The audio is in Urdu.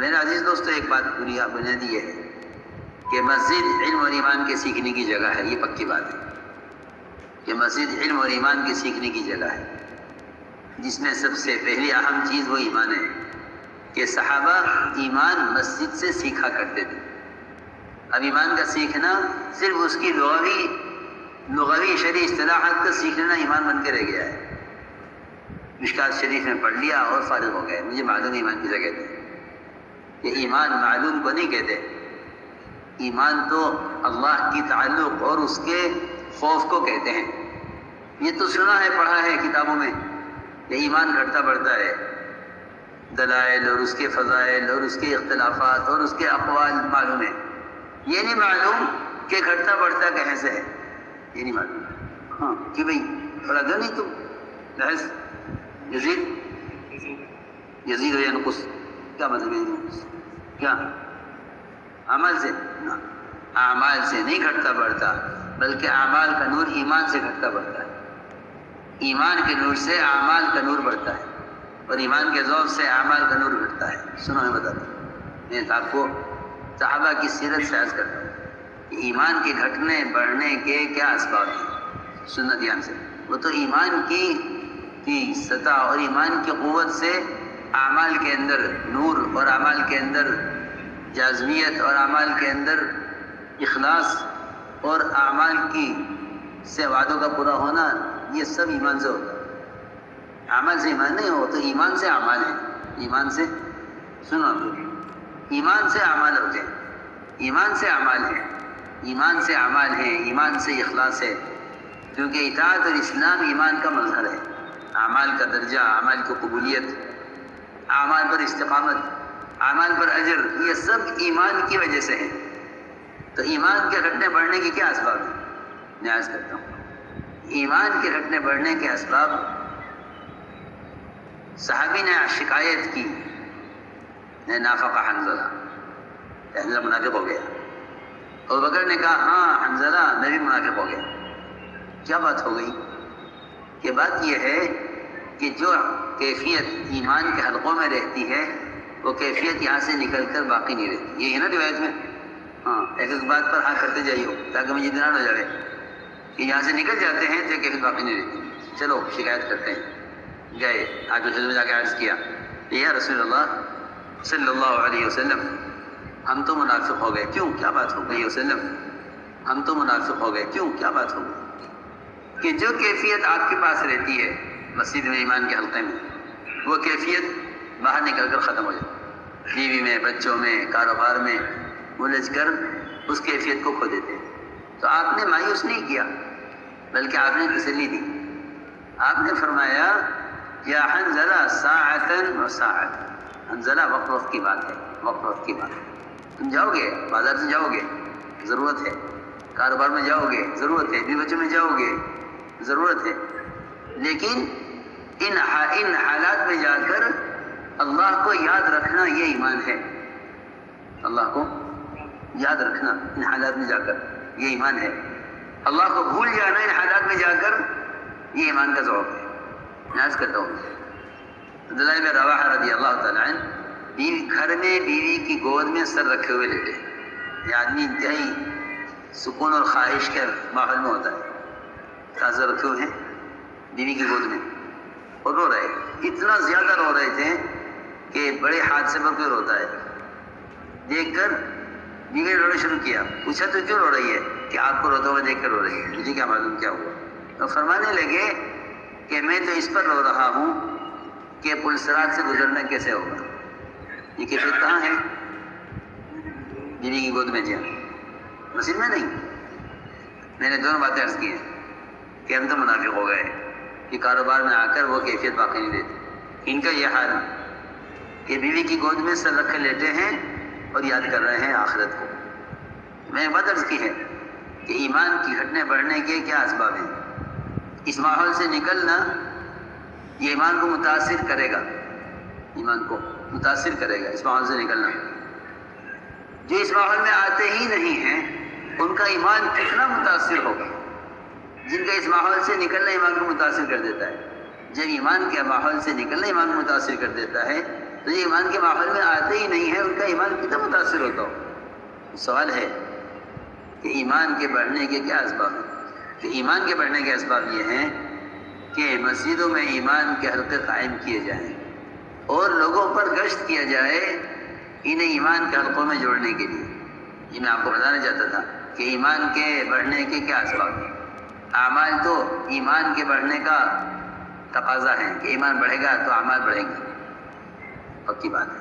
میرے عزیز دوستو، ایک بات بنیادی یہ ہے کہ مسجد علم اور ایمان کے سیکھنے کی جگہ ہے. یہ پکی بات ہے کہ مسجد علم اور ایمان کے سیکھنے کی جگہ ہے، جس میں سب سے پہلی اہم چیز وہ ایمان ہے کہ صحابہ ایمان مسجد سے سیکھا کرتے تھے. اب ایمان کا سیکھنا صرف اس کی لغوی شرعی اصطلاحات کا سیکھنا ایمان بن کے رہ گیا ہے. مشکات شریف میں پڑھ لیا اور فارغ ہو گئے، مجھے معلوم ایمان کسے کہتے ہیں. یہ ایمان معلوم کو نہیں کہتے، ایمان تو اللہ کی تعلق اور اس کے خوف کو کہتے ہیں. یہ تو سنا ہے، پڑھا ہے کتابوں میں کہ ایمان گھٹتا بڑھتا ہے، دلائل اور اس کے فضائل اور اس کے اختلافات اور اس کے اقوال معلوم ہے. یہ نہیں معلوم کہ گھٹتا بڑھتا کہاں سے ہے، یہ نہیں معلوم. ہاں کہ بھئی پڑھا گا نہیں تم بحث یزید و ینقص، کیا مطلب ہے؟ کیا عمل سے؟ نہ، اعمال سے نہیں گھٹتا بڑھتا، بلکہ اعمال کا نور ایمان سے گھٹتا بڑھتا ہے. ایمان کے نور سے اعمال کا نور بڑھتا ہے، اور ایمان کے ذوق سے اعمال کا نور گھٹتا ہے. سنو میں بتاتا ہوں، میں آپ کو صحابہ کی سیرت سے عرض کرتا ہوں کہ ایمان کے گھٹنے بڑھنے کے کیا اسباب ہیں. سننا دھیان سے. وہ تو ایمان کی سطح اور ایمان کی قوت سے اعمال کے اندر نور اور اعمال کے اندر جازمیت اور اعمال کے اندر اخلاص اور اعمال کی سے وعدوں کا پورا ہونا، یہ سب ایمان سے ہوتا ہے. عمل سے ایمان نہیں ہو تو ایمان سے اعمال ہے. ایمان سے سنو، ایمان سے اعمال ہوتے ہیں، ایمان سے اعمال ہیں، ایمان سے اعمال ہیں، ایمان سے اخلاص ہے. کیونکہ اطاعت اور اسلام ایمان کا مظہر ہے. اعمال کا درجہ، اعمال کی قبولیت، اعمال پر استقامت، اعمال پر اجر، یہ سب ایمان کی وجہ سے ہے. تو ایمان کے گھٹنے بڑھنے کے کیا اسباب ہیں؟ میں عرض کرتا ہوں، ایمان کے گھٹنے بڑھنے کے اسباب. صحابی نے شکایت کی، نافق حنظلہ، حنظلہ منافق ہو گیا. ابو بکر نے کہا ہاں حنظلہ میں بھی منافق ہو گیا. کیا بات ہو گئی؟ کہ بات یہ ہے کہ جو کیفیت ایمان کے حلقوں میں رہتی ہے وہ کیفیت یہاں سے نکل کر باقی نہیں رہتی. یہ ہے نا روایت میں. ہاں، ایک بات پر ہاں کرتے جائیے تاکہ مجھے اطمینان ہو جائے کہ یہاں سے نکل جاتے ہیں تو کیفیت باقی نہیں رہتی. چلو شکایت کرتے ہیں. گئے آج میں جا کے عرض کیا، یا رسول اللہ صلی اللہ علیہ وسلم، ہم تو منافق ہو گئے. کیوں؟ کیا بات ہو گئی وسلم؟ ہم تو منافق ہو گئے. کیوں؟ کیا بات ہو گئی؟ کہ جو کیفیت آپ کے پاس رہتی ہے مسجد میں، ایمان کے حلقے میں، وہ کیفیت باہر نکل کر ختم ہو جائے. بیوی میں، بچوں میں، کاروبار میں الجھ کر اس کیفیت کو کھو دیتے ہیں. تو آپ نے مایوس نہیں کیا، بلکہ آپ نے تسلی دی. آپ نے فرمایا یا حنظلہ ساعتن و ساعت، حنظلہ وقت کی بات ہے، وقت کی بات ہے. تم جاؤ گے، بازار سے جاؤ گے، ضرورت ہے. کاروبار میں جاؤ گے، ضرورت ہے. بیوی بچوں میں جاؤ گے، ضرورت ہے. لیکن ان حالات میں جا کر اللہ کو یاد رکھنا یہ ایمان ہے. اللہ کو یاد رکھنا ان حالات میں جا کر یہ ایمان ہے. اللہ کو بھول جانا ان حالات میں جا کر یہ ایمان کا ذوق ہے. میں عرض کرتا ہوں، عبداللہ بن رواحہ رضی اللہ تعالیٰ عنہ گھر میں بیوی کی گود میں سر رکھے ہوئے لیٹے. یہ آدمی انتہائی سکون اور خواہش کے ماحول میں ہوتا ہے. تازہ رکھے ہوئے ہیں بیوی کی گود میں اور رو رہے. اتنا زیادہ رو رہے تھے کہ بڑے حادثے پر کوئی روتا ہے. دیکھ کر بیوی نے رونا شروع کیا. پوچھا تو کیوں رو رہی ہے؟ کہ آپ کو روتا ہوا دیکھ کر رو رہی ہے. مجھے کیا معلوم کیا ہوا. تو فرمانے لگے کہ میں تو اس پر رو رہا ہوں کہ پلسرات سے گزرنا کیسے ہوگا. یہ کیفیت کہاں ہے؟ بیوی کی گود میں جا، مسجد میں نہیں. میں نے دونوں باتیں عرض کی ہیں کہ ہم تو منافق ہو گئے کہ کاروبار میں آ کر وہ کیفیت باقی نہیں دیتے. ان کا یہ حال کہ بیوی کی گود میں سر رکھے لیٹے ہیں اور یاد کر رہے ہیں آخرت کو. میں نے بات عرض کی ہے کہ ایمان کی گھٹنے بڑھنے کے کیا اسباب ہیں. اس ماحول سے نکلنا یہ ایمان کو متاثر کرے گا، ایمان کو متاثر کرے گا اس ماحول سے نکلنا. جو اس ماحول میں آتے ہی نہیں ہیں ان کا ایمان کتنا متاثر ہوگا. جن کا اس ماحول سے نکلنا ایمان کو متاثر کر دیتا ہے. جب ایمان کے ماحول سے نکلنا ایمان کو متاثر کر دیتا ہے تو یہ ایمان کے ماحول میں آتے ہی نہیں ہیں، ان کا ایمان کتنا متاثر ہوتا ہو؟ سوال ہے کہ ایمان کے بڑھنے کے کیا اسباب ہیں؟ کہ ایمان کے بڑھنے کے اسباب یہ ہیں کہ مسجدوں میں ایمان کے حلقے قائم کیے جائیں اور لوگوں پر گشت کیا جائے انہیں ایمان کے حلقوں میں جوڑنے کے لیے۔ یہ میں آپ کو بتانا چاہتا تھا کہ ایمان کے بڑھنے کے کیا اسباب ہیں۔ اعمال تو ایمان کے بڑھنے کا تقاضا ہے کہ ایمان بڑھے گا تو اعمال بڑھیں گے، پکی بات ہے۔